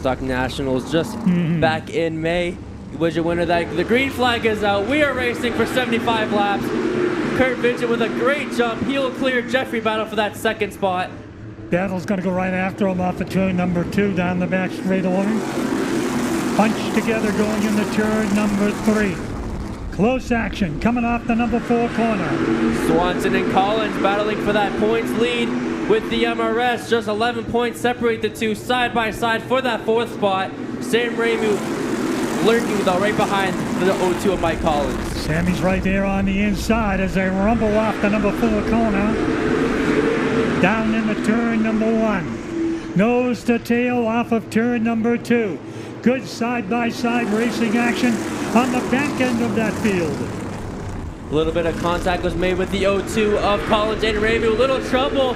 Stock Nationals just back in May. Was your winner that the green flag is out. We are racing for 75 laps. Kurt Vigent with a great jump. He'll clear Jeffrey Battle for that second spot. Battle's going to go right after him off of turn number 2 down the back straightaway. Bunch together going into turn number 3. Close action coming off the number 4 corner. Swanson and Collins battling for that points lead with the MRS. Just 11 points separate the two side by side for that 4th spot. Sam Ramu lurking though right behind the 0-2 of Mike Collins. Sammy's right there on the inside as they rumble off the number 4 corner. Down into turn number 1. Nose to tail off of turn number 2. Good side-by-side racing action on the back end of that field. A little bit of contact was made with the 0-2 of Collins and Ramu. A little trouble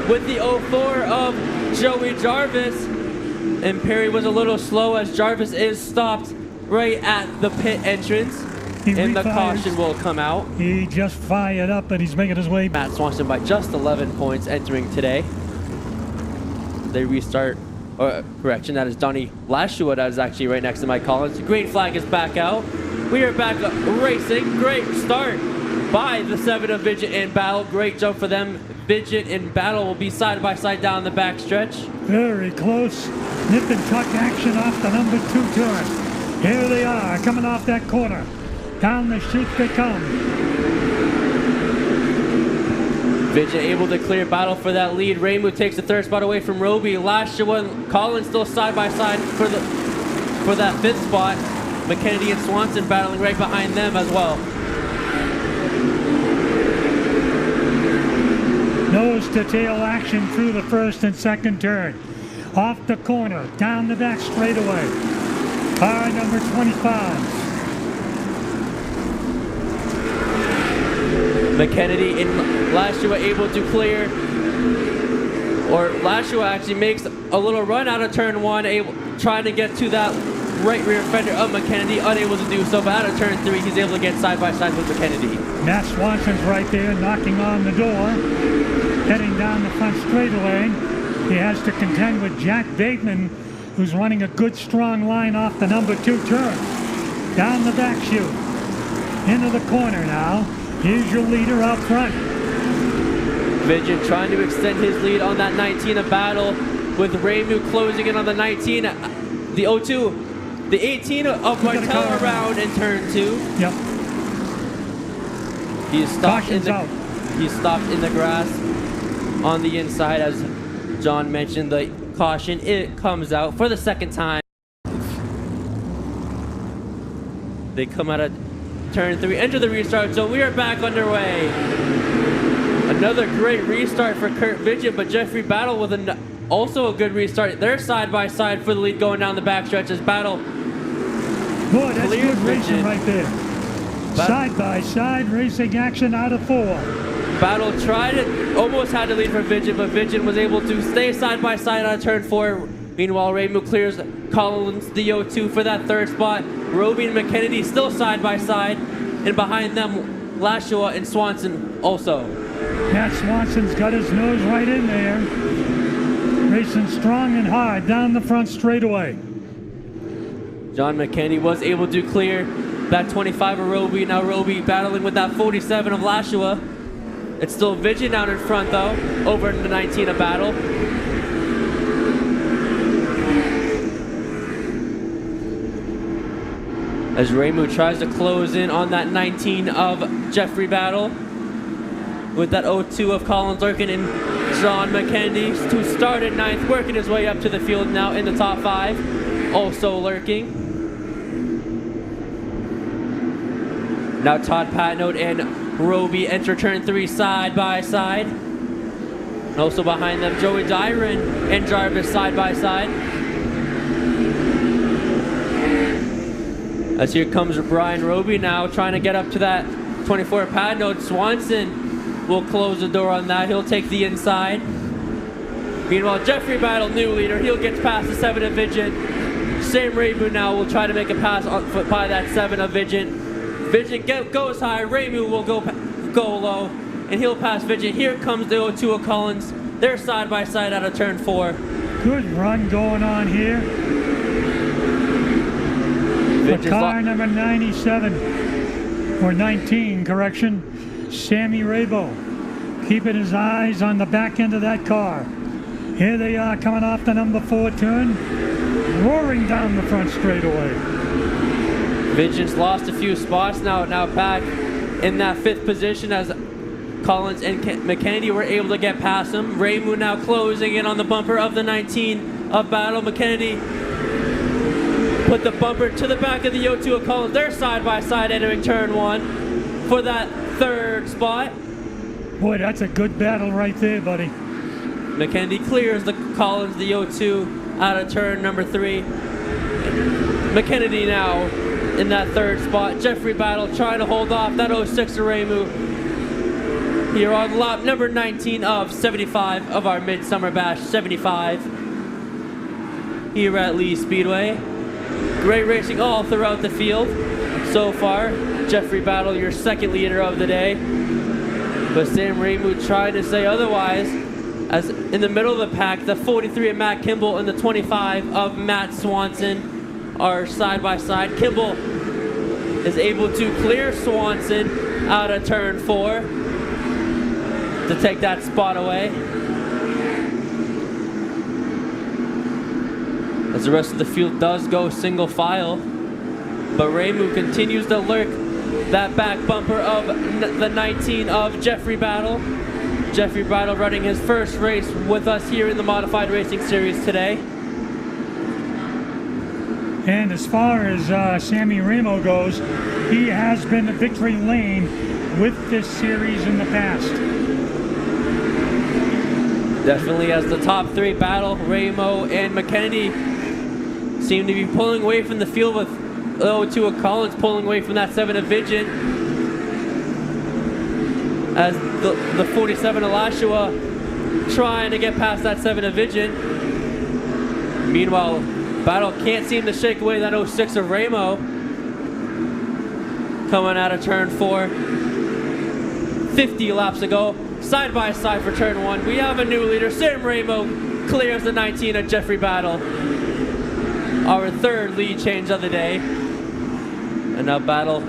with the 0-4 of Joey Jarvis. And Perry was a little slow as Jarvis is stopped right at the pit entrance. And the caution will come out. He just fired up and he's making his way. Matt Swanson by just 11 points entering today. They restart. Correction, that is Donnie Lashua that is actually right next to Mike Collins. Green flag is back out. We are back racing. Great start by the 7 of Vigent in Battle. Great jump for them. Vigent in Battle will be side by side down the back stretch. Very close. Nip and tuck action off the number 2 turn. Here they are coming off that corner. Down the chute they come. Vigent able to clear Battle for that lead. Ramu takes the 3rd spot away from Roby. Lashua and Collins still side by side for that 5th spot. McKennedy and Swanson battling right behind them as well. Nose to tail action through the 1st and 2nd turn. Off the corner, down the back straightaway. Car number 25. McKennedy and Lashua able to clear, or Lashua actually makes a little run out of turn 1, trying to get to that right rear fender of McKennedy, unable to do so, but out of turn 3 he's able to get side by side with McKennedy. Matt Swanson's right there knocking on the door, heading down the front straightaway. He has to contend with Jack Bateman, who's running a good strong line off the number 2 turn. Down the back chute, into the corner now. Here's your leader out front. Vigent trying to extend his lead on that 19 of Battle, with Ramu closing in on the 19, the 0-2, the 18 of Martell around in turn 2. Yep. He's stopped in the grass on the inside, as John mentioned. The caution, it comes out for the 2nd time. They come out of turn 3, enter the restart zone. We are back underway. Another great restart for Kurt Vigent, but Jeffrey Battle with also a good restart. They're side by side for the lead going down the backstretch as Battle. Boy, that's good racing right there. Side by side racing action out of 4. Battle tried it, almost had to lead for Vigent, but Vigent was able to stay side by side on turn 4. Meanwhile, Ramu clears Collins the 0-2 for that 3rd spot. Roby and McKennedy still side by side, and behind them, Lashua and Swanson also. Matt Swanson's got his nose right in there, racing strong and hard down the front straightaway. John McKennedy was able to clear that 25 of Roby. Now Roby battling with that 47 of Lashua. It's still Vigent out in front though, over the 19 of Battle. As Ramu tries to close in on that 19 of Jeffrey Battle, with that 0-2 of Collins lurking, and John McKennedy, who started 9th, working his way up to the field now in the top 5, also lurking. Now Todd Patnode and Roby enter turn 3 side by side. And also behind them, Joey Dyron and Jarvis side by side. As here comes Brian Roby now trying to get up to that 24 Patnode. Swanson will close the door on that. He'll take the inside. Meanwhile, Jeffrey Battle, new leader. He'll get past the 7 of Vigent. Sam Ramu now will try to make a pass on foot by that 7 of Vigent. Vigent goes high. Ramu will go low, and he'll pass Vigent. Here comes the 0-2 of Collins. They're side by side out of turn 4. Good run going on here. Vince's car number 97, or 19, correction, Sammy Rabo, keeping his eyes on the back end of that car. Here they are coming off the number 4 turn, roaring down the front straightaway. Vigence lost a few spots, now back in that 5th position as Collins and McKennedy were able to get past him. Raymond now closing in on the bumper of the 19 of Battle. McKennedy put the bumper to the back of the O2 of Collins. They're side by side entering turn 1 for that 3rd spot. Boy, that's a good battle right there, buddy. McKennedy clears the Collins, the O2, out of turn number 3. McKennedy now in that 3rd spot. Jeffrey Battle trying to hold off that 06 of Ramu here on lap number 19 of 75 of our Midsummer Bash 75 here at Lee Speedway. Great racing all throughout the field so far. Jeffrey Battle, your 2nd leader of the day. But Sam Ramu trying to say otherwise, as in the middle of the pack, the 43 of Matt Kimball and the 25 of Matt Swanson are side by side. Kimball is able to clear Swanson out of turn 4 to take that spot away. As the rest of the field does go single file, but Ramu continues to lurk that back bumper of the 19 of Jeffrey Battle. Jeffrey Battle running his first race with us here in the Modified Racing Series today. And as far as Sammy Ramo goes, he has been the victory lane with this series in the past. Definitely as the top 3 battle, Ramo and McKennedy seem to be pulling away from the field, with 02 of Collins pulling away from that 7 of Vigent. As the 47 of Lashua trying to get past that 7 of Vigent. Meanwhile, Battle can't seem to shake away that 06 of Ramo. Coming out of turn 4. 50 laps ago. Side by side for turn 1. We have a new leader. Sam Ramo clears the 19 of Jeffrey Battle. Our 3rd lead change of the day. And now Battle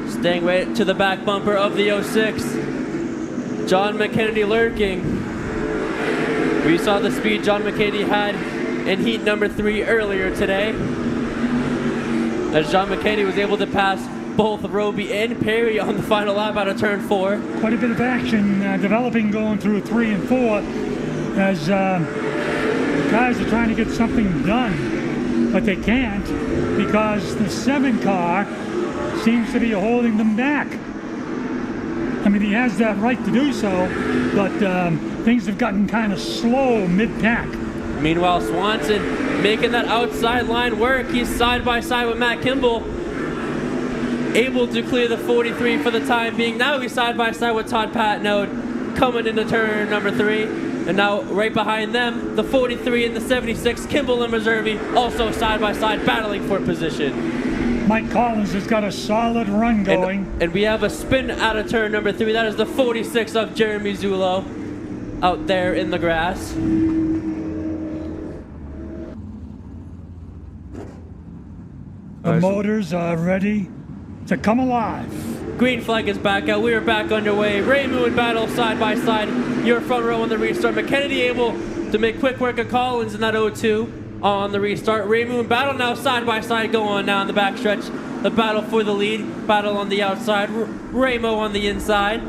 staying right to the back bumper of the 06. John McKennedy lurking. We saw the speed John McKennedy had in heat number 3 earlier today, as John McKennedy was able to pass both Roby and Perry on the final lap out of turn 4. Quite a bit of action developing going through 3 and 4 as guys are trying to get something done, but they can't because the 7 car seems to be holding them back. I mean, he has that right to do so, but things have gotten kind of slow mid-pack. Meanwhile, Swanson making that outside line work. He's side by side with Matt Kimball, able to clear the 43 for the time being. Now he's side by side with Todd Patnode coming into turn number 3. And now right behind them, the 43 and the 76, Kimball and Reserve, also side by side battling for position. Mike Collins has got a solid run going. And we have a spin out of turn number 3. That is the 46 of Jeremy Zulo out there in the grass. The motors are ready to come alive. Green flag is back out. We are back underway. Ramu and Battle side by side. Your front row on the restart. McKennedy able to make quick work of Collins in that 0-2 on the restart. Ramu and Battle now side by side going now in the backstretch. The battle for the lead. Battle on the outside. Ramo on the inside.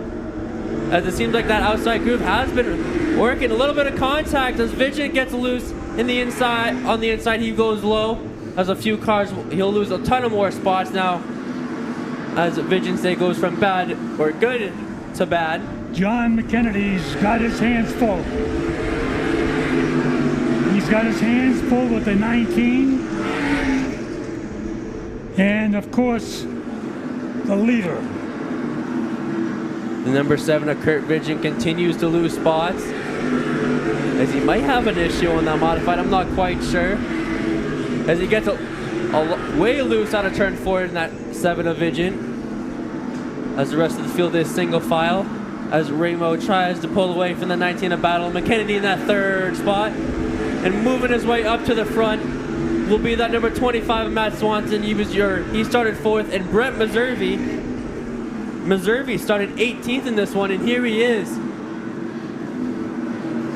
As it seems like that outside group has been working. A little bit of contact as Vigent gets loose in the inside. On the inside he goes low. As a few cars, he'll lose a ton of more spots now as Vigent goes from bad or good to bad. John McKennedy's got his hands full. He's got his hands full with the 19. And of course, the leader. The number 7 of Kurt Vigent continues to lose spots, as he might have an issue on that modified. I'm not quite sure. As he gets way loose out of turn 4 in that 7 of Vigent. As the rest of the field is single file. As Ramo tries to pull away from the 19 of Battle. McKennedy in that 3rd spot. And moving his way up to the front will be that number 25 of Matt Swanson. He started 4th, and Brent Meservy started 18th in this one, and here he is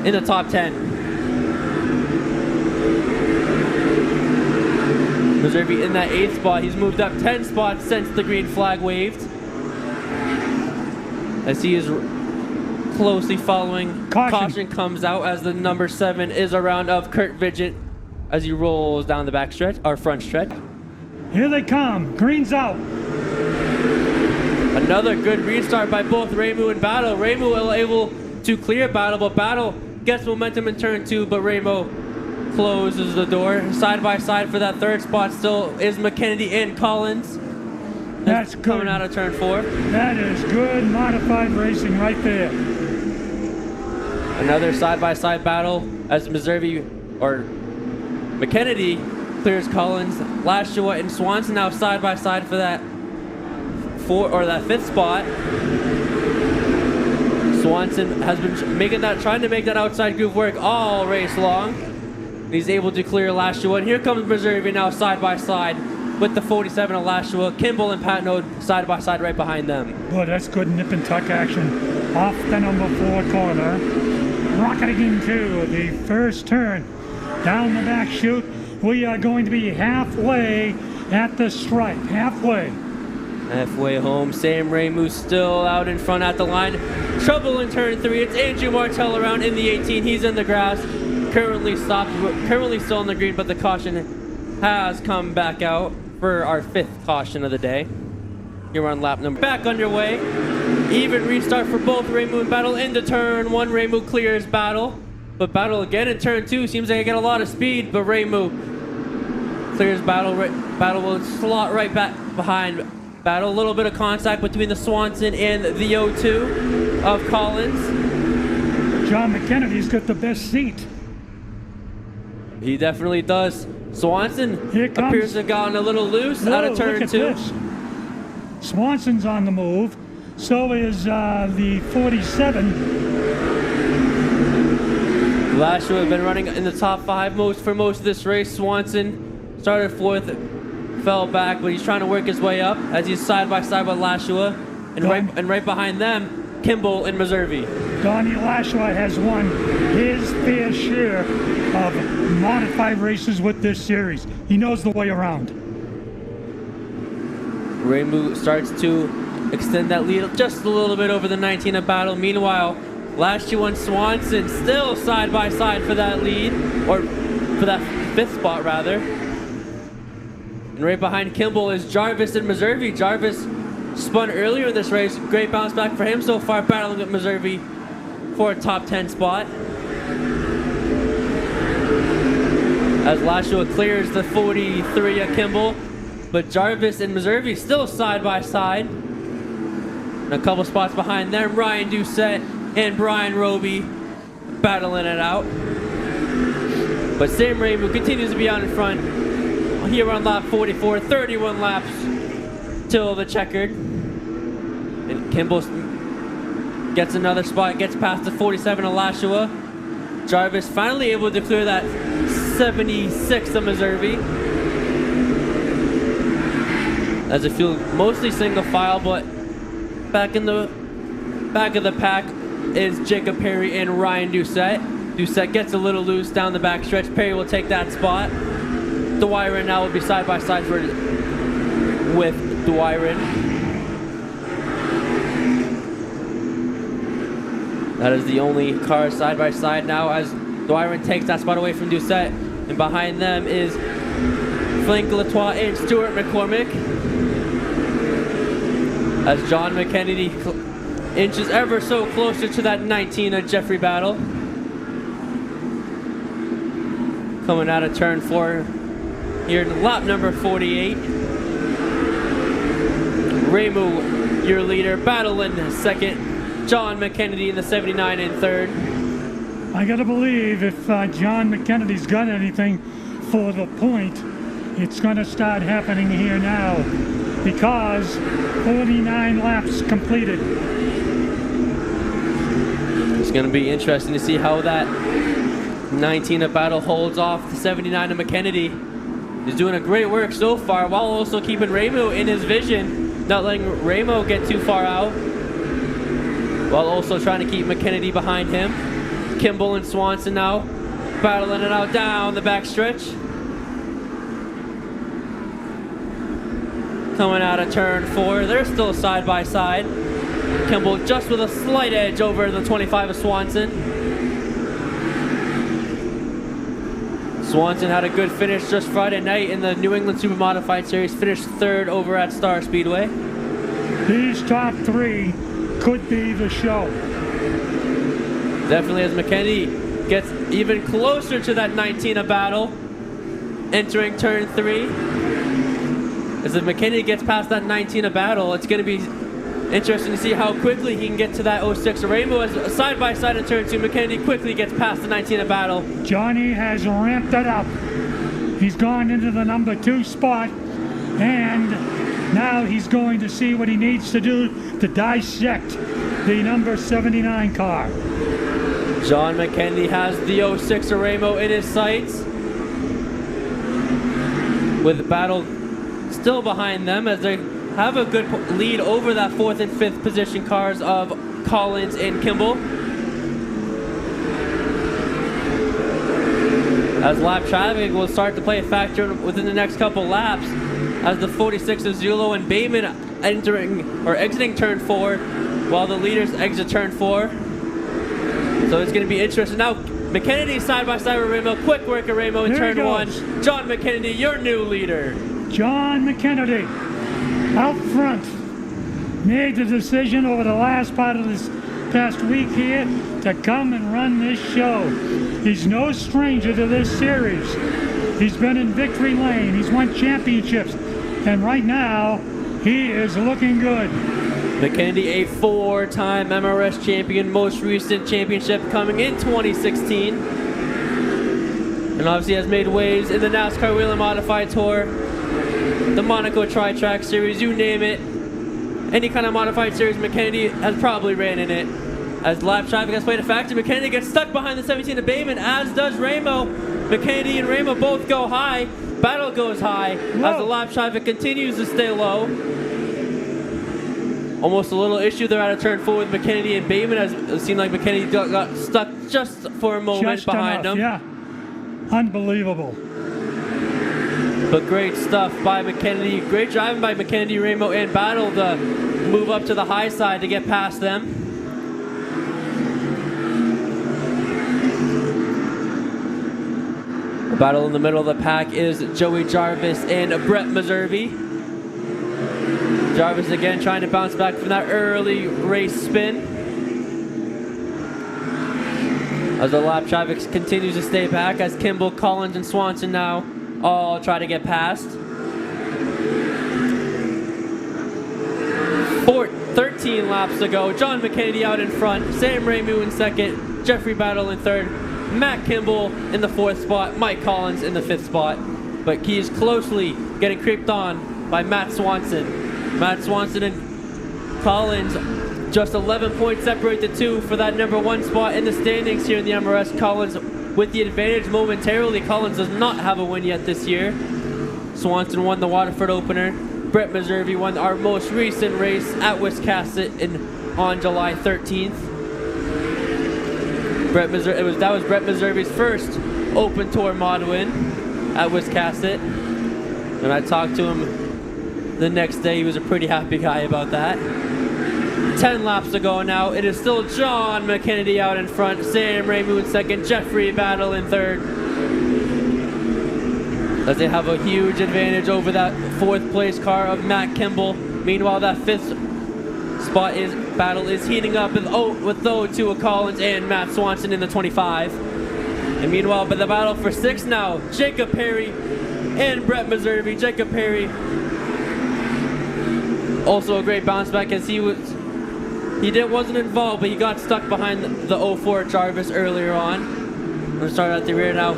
in the top 10. Meservy in that 8th spot. He's moved up 10 spots since the green flag waved, as he is closely following. Caution comes out as the number 7 is a round of Kurt Vigent as he rolls down the back stretch, or front stretch. Here they come. Green's out. Another good restart by both Raymu and Battle. Raymu able to clear Battle, but Battle gets momentum in turn 2, but Raymu closes the door. Side by side for that 3rd spot still is McKennedy and Collins. That's good. Coming out of turn 4. That is good modified racing right there. Another side-by-side battle as McKennedy clears Collins. Lashua and Swanson now side-by-side for that 5th spot. Swanson has been trying to make that outside groove work all race long. He's able to clear Lashua, and here comes Meservy now side-by-side with the 47 of Lashua. Kimball and Pat Node side-by-side right behind them. Boy, that's good nip and tuck action off the number 4 corner. Rocketing into the first turn. Down the back chute, we are going to be halfway at the stripe. Halfway home. Sam Raymu still out in front at the line. Trouble in turn 3. It's Andrew Martell around in the 18. He's in the grass. Currently still in the green, but the caution has come back out for our 5th caution of the day. Here on lap number. Back underway. Even restart for both Raymu and Battle into turn 1. Raymu clears Battle, but Battle again in turn 2. Seems like I get a lot of speed, but Raymu clears Battle. Battle will slot right back behind Battle. A little bit of contact between the Swanson and the O2 of Collins. John McKennedy's got the best seat. He definitely does. Swanson appears to have gotten a little loose out of turn 2. This. Swanson's on the move. So is the 47. Lashua have been running in the top 5 for most of this race. Swanson started 4th, fell back, but he's trying to work his way up as he's side by side with Lashua, and right behind them, Kimball and Meservy. Donnie Lashua has won his fair share of modified races with this series. He knows the way around. Raymu starts to extend that lead just a little bit over the 19 of Battle. Meanwhile, Lashua and Swanson still side by side for that lead, or for that 5th spot rather. And right behind Kimball is Jarvis and Meservy. Jarvis spun earlier in this race. Great bounce back for him so far, battling with Meservy for a top 10 spot. As Lashua clears the 43 of Kimball, but Jarvis and Meservy still side by side. And a couple spots behind them, Ryan Doucette and Brian Roby battling it out. But Sam Raymu continues to be out in front here on lap 44, 31 laps till the checkered. And Kimball gets another spot, gets past the 47 of Lashua. Jarvis finally able to clear that 76 of Meservy. As it feels mostly single file, but back in the back of the pack is Jacob Perry and Ryan Doucette. Doucette gets a little loose down the back stretch. Perry will take that spot. Dwyron now will be side by side with Dwyron. That is the only car side by side now as Dwyron takes that spot away from Doucette. And behind them is Frank Latois and Stuart McCormick. As John McKennedy inches ever so closer to that 19 of Jeffrey Battle. Coming out of turn 4 here in lap number 48. Raymu, your leader, Battle in 2nd. John McKennedy in the 79 in 3rd. I gotta believe if John McKennedy's got anything for the point, it's gonna start happening here now because 49 laps completed. It's gonna be interesting to see how that 19 of Battle holds off the 79 of McKennedy. He's doing a great work so far while also keeping Ramo in his vision, not letting Ramo get too far out, while also trying to keep McKennedy behind him. Kimball and Swanson now battling it out down the backstretch. Coming out of turn 4, they're still side by side. Kimball just with a slight edge over the 25 of Swanson. Swanson had a good finish just Friday night in the New England Super Modified Series, finished 3rd over at Star Speedway. These top 3 could be the show. Definitely, as McKennedy gets even closer to that 19 of battle, entering turn 3. As if McKennedy gets past that 19 of battle, it's going to be interesting to see how quickly he can get to that 06 of Rainbow. As side by side in turn 2, McKennedy quickly gets past the 19 of battle. Johnny has ramped it up. He's gone into the number 2 spot, and now he's going to see what he needs to do to dissect the number 79 car. John McKennedy has the 06 of Rainbow in his sights, with the battle still behind them as they have a good lead over that 4th and 5th position cars of Collins and Kimball. As lap traffic will start to play a factor within the next couple laps, as the 46 of Zulo and Bateman exiting turn 4, while the leaders exit turn 4. So it's going to be interesting. Now, McKennedy side by side with Ramo. Quick work of Ramo in turn 1. John McKennedy, your new leader. John McKennedy, out front, made the decision over the last part of this past week here to come and run this show. He's no stranger to this series. He's been in victory lane. He's won championships. And right now, he is looking good. McKennedy, a 4-time MRS champion, most recent championship coming in 2016. And obviously has made waves in the NASCAR Wheel and Modified Tour, the Monaco Tri-Track Series, you name it. Any kind of modified series, McKennedy has probably ran in it. As lap traffic has played a factor, McKennedy gets stuck behind the 17 of Bateman, as does Ramo. McKennedy and Ramo both go high. Battle goes high as the lap traffic continues to stay low. Almost a little issue there out of turn 4 with McKennedy and Bateman, as it seemed like McKennedy got stuck just for a moment just behind enough, him. Yeah, unbelievable. But great stuff by McKennedy. Great driving by McKennedy, Ramo, and Battle to move up to the high side to get past them. The battle in the middle of the pack is Joey Jarvis and Brett Meservey. Jarvis again trying to bounce back from that early race spin. As the lap traffic continues to stay back, as Kimball, Collins, and Swanson now all try to get past. 13 laps to go. John McKennedy out in front. Sam Ramu in second. Jeffrey Battle in third. Matt Kimball in the 4th spot. Mike Collins in the 5th spot. But he is closely getting creeped on by Matt Swanson. Matt Swanson and Collins just 11 points separate the two for that number 1 spot in the standings here in the MRS. Collins with the advantage momentarily. Collins does not have a win yet this year. Swanson won the Waterford opener. Brett Meservey won our most recent race at Wiscasset on July 13th. That was Brett Meservey's first Open Tour mod win at Wiscasset. When I talked to him the next day, he was a pretty happy guy about that. 10 laps to go now. It is still John McKennedy out in front, Sam Ramu in second, Jeffrey Battle in third. As they have a huge advantage over that 4th place car of Matt Kimball. Meanwhile, that 5th spot battle is heating up with the 02 of Collins and Matt Swanson in the 25. And meanwhile, but the battle for 6th now, Jacob Perry and Brett Meservey. Jacob Perry, also a great bounce back, as he wasn't involved, but he got stuck behind the 04 Jarvis earlier on. I'm going to start at the rear now.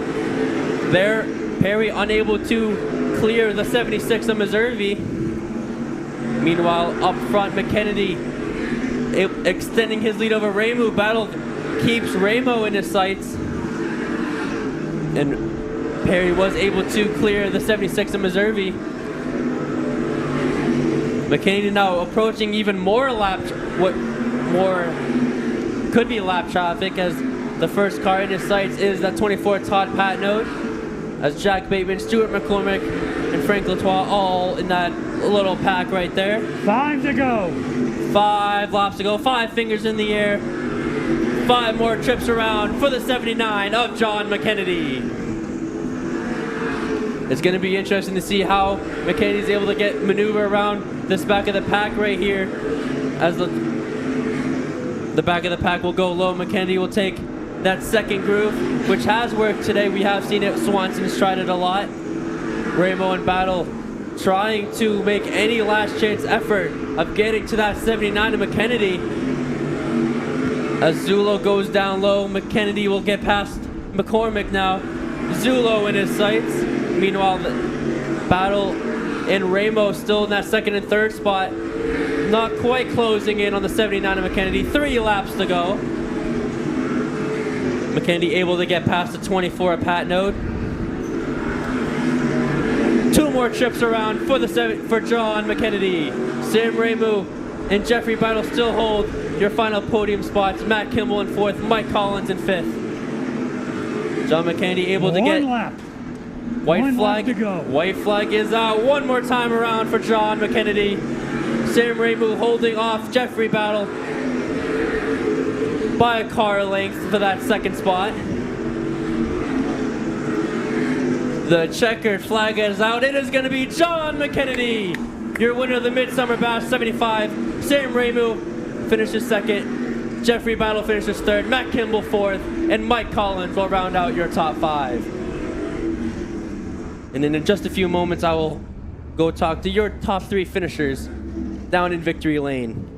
There, Perry unable to clear the 76 of Meservey. Meanwhile, up front, McKennedy extending his lead over Ramu. Battle keeps Ramo in his sights. And Perry was able to clear the 76 of Missouri. McKennedy now approaching even more could be lap traffic, as the first car in his sights is that 24 Todd Patnode, as Jack Bateman, Stuart McCormick, and Frank Latois all in that little pack right there. 5 to go. 5 laps to go, 5 fingers in the air, 5 more trips around for the 79 of John McKennedy. It's going to be interesting to see how McKennedy's able to get maneuver around this back of the pack right here, as the back of the pack will go low. McKennedy will take that second groove, which has worked today. We have seen it. Swanson's tried it a lot. Ramo and Battle trying to make any last chance effort of getting to that 79 of McKennedy. As Zulo goes down low, McKennedy will get past McCormick now. Zulo in his sights. Meanwhile, the Battle and Ramo still in that second and third spot. Not quite closing in on the 79 of McKennedy. 3 laps to go. McKennedy able to get past the 24 at Patnode. 2 more trips around for John McKennedy. Sam Ramu and Jeffrey Battle still hold your final podium spots. Matt Kimball in 4th, Mike Collins in 5th. John McKennedy able to get... One lap. White flag to go. White flag is out one more time around for John McKennedy. Sam Ramu holding off Jeffrey Battle by a car length for that second spot. The checkered flag is out. It is going to be John McKennedy, your winner of the Midsummer Bash 75. Sam Ramu finishes second. Jeffrey Battle finishes third. Matt Kimball 4th. And Mike Collins will round out your top 5. And then in just a few moments, I will go talk to your top 3 finishers down in Victory Lane.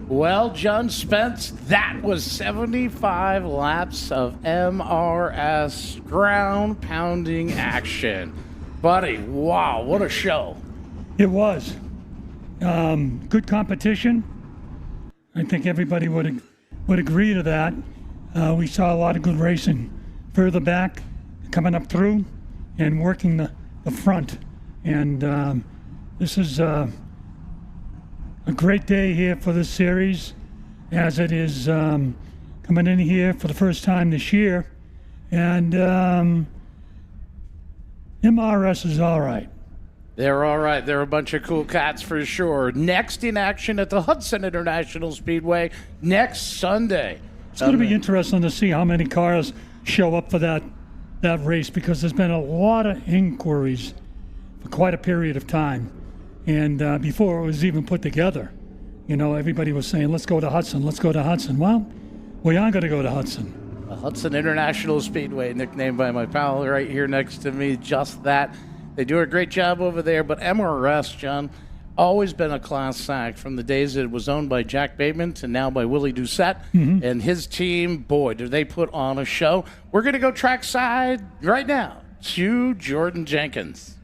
Well, John Spence, that was 75 laps of MRS ground-pounding action. Buddy, wow, what a show. It was. Good competition. I think everybody would agree to that. We saw a lot of good racing further back, coming up through, and working the front. And this is a great day here for this series, as it is coming in here for the first time this year. And MRS is all right. They're all right. They're a bunch of cool cats for sure. Next in action at the Hudson International Speedway next Sunday. It's going to be interesting to see how many cars show up for that race, because there's been a lot of inquiries for quite a period of time. And before it was even put together, you know, everybody was saying, let's go to Hudson, let's go to Hudson. Well, we are going to go to Hudson. The Hudson International Speedway, nicknamed by my pal right here next to me, just that. They do a great job over there, but MRS, John, always been a class act from the days that it was owned by Jack Bateman to now by Willie Doucette and his team. Boy, do they put on a show. We're going to go trackside right now to Jordan Jenkins.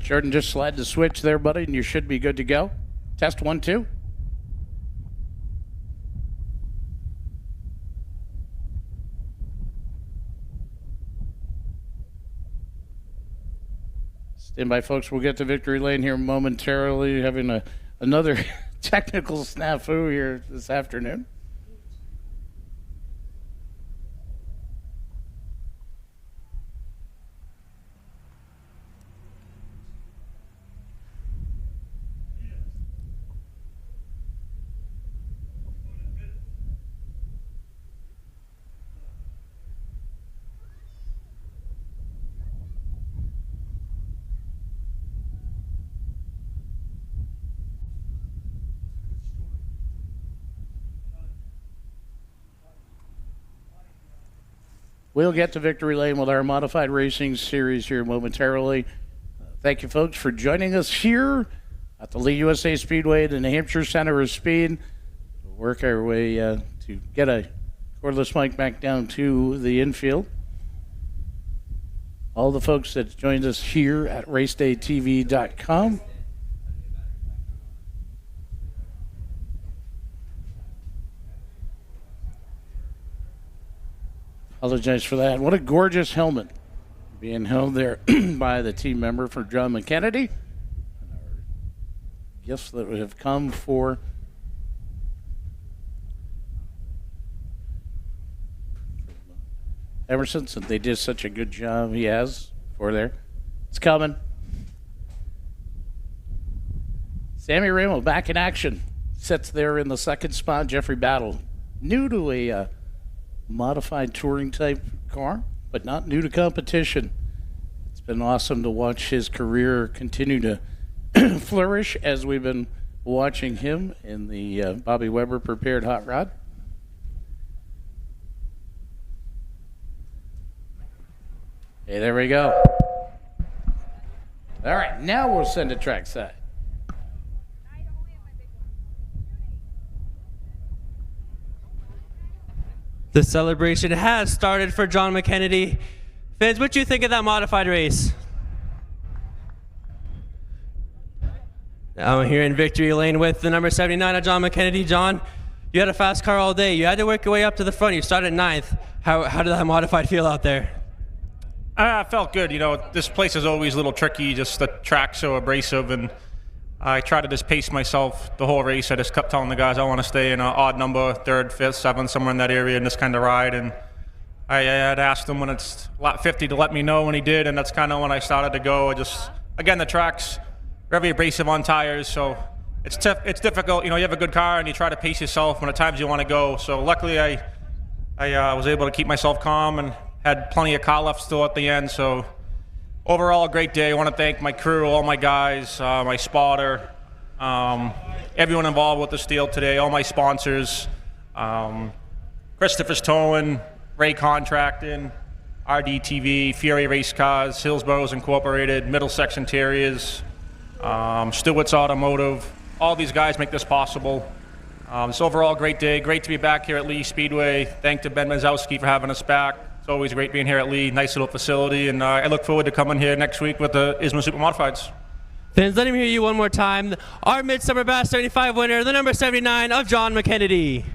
Jordan, just slide the switch there, buddy, and you should be good to go. Test 1, 2. Stand by, folks. We'll get to victory lane here momentarily, having another technical snafu here this afternoon. We'll get to victory lane with our modified racing series here momentarily. Thank you, folks, for joining us here at the Lee USA Speedway, the New Hampshire Center of Speed. We'll work our way to get a cordless mic back down to the infield. All the folks that joined us here at racedaytv.com. Apologize for that. What a gorgeous helmet being held there by the team member for John McKennedy. And our gifts that have come for Emerson, since they did such a good job. He has for there. It's coming. Sammy Ramo back in action. Sits there in the second spot. Jeffrey Battle, new to a modified touring type car, but not new to competition. It's been awesome to watch his career continue to flourish as we've been watching him in the Bobby Weber prepared hot rod. Hey, there we go. All right, now we'll send it trackside. The celebration has started for John McKennedy. Fans, what do you think of that modified race? Now I'm here in victory lane with the number 79 of John McKennedy. John, you had a fast car all day. You had to work your way up to the front. You started 9th. How did that modified feel out there? It felt good. You know, this place is always a little tricky, just the track's so abrasive, and I tried to just pace myself the whole race. I just kept telling the guys I want to stay in an odd number, 3rd, 5th, 7th, somewhere in that area, and just kind of ride. And I had asked him when it's lap 50 to let me know, when he did, and that's kind of when I started to go. Again, the track's very abrasive on tires, so it's difficult. You know, you have a good car and you try to pace yourself when at times you want to go. So luckily I was able to keep myself calm and had plenty of car left still at the end. So overall, a great day. I want to thank my crew, all my guys, my spotter, everyone involved with this deal today, all my sponsors, Christopher's Towing, Ray Contracting, RDTV, Fury Race Cars, Hillsboroughs Incorporated, Middlesex Interiors, Stewart's Automotive. All these guys make this possible. It's overall a great day. Great to be back here at Lee Speedway. Thank to Ben Mazowski for having us back. It's always great being here at Lee. Nice little facility, and I look forward to coming here next week with the ISMA Super Modifieds. Fans, let me hear you one more time. Our Midsummer Bass 75 winner, the number 79 of John McKennedy.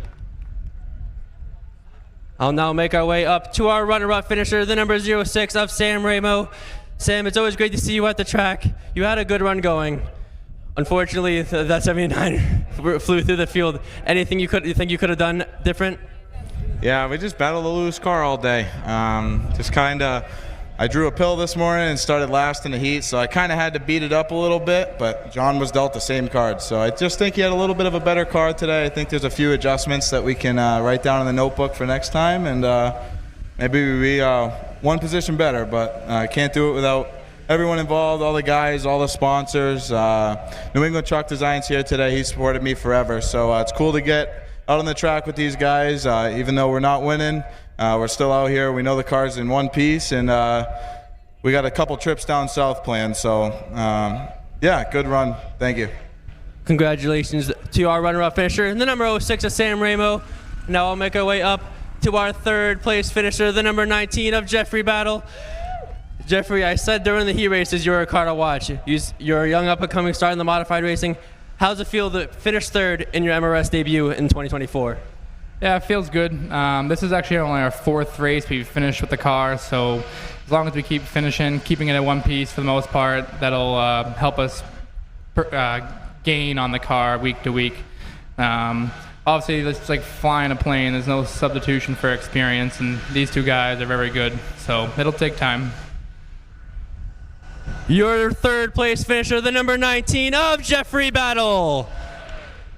I'll now make our way up to our runner-up finisher, the number 06 of Sam Ramo. Sam, it's always great to see you at the track. You had a good run going. Unfortunately, that 79 flew through the field. Anything you think you could have done different? Yeah, we just battled a loose car all day. I drew a pill this morning and started last in the heat, so I kind of had to beat it up a little bit, but John was dealt the same card. So I just think he had a little bit of a better car today. I think there's a few adjustments that we can write down in the notebook for next time, and maybe we one position better, but I can't do it without everyone involved, all the guys, all the sponsors. New England Truck Design's here today. He supported me forever, so it's cool to get out on the track with these guys. Even though we're not winning, we're still out here. We know the car's in one piece, and we got a couple trips down south planned. So, yeah, good run. Thank you. Congratulations to our runner-up finisher, the number 06 of Sam Ramo. Now I'll make our way up to our 3rd place finisher, the number 19 of Jeffrey Battle. Jeffrey, I said during the heat races you're a car to watch. You're a young up-and-coming star in the modified racing. How's it feel to finish third in your MRS debut in 2024? Yeah, it feels good. This is actually only our 4th race we've finished with the car, so as long as we keep finishing, keeping it at one piece for the most part, that'll help us gain on the car week to week. Obviously, it's like flying a plane. There's no substitution for experience, and these two guys are very good, so it'll take time. Your third place finisher, the number 19 of Jeffrey Battle.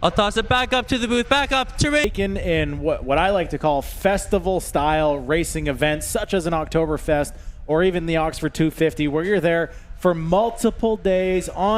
I'll toss it back up to the booth, back up to Ray. In what I like to call festival-style racing events, such as an Oktoberfest or even the Oxford 250, where you're there for multiple days on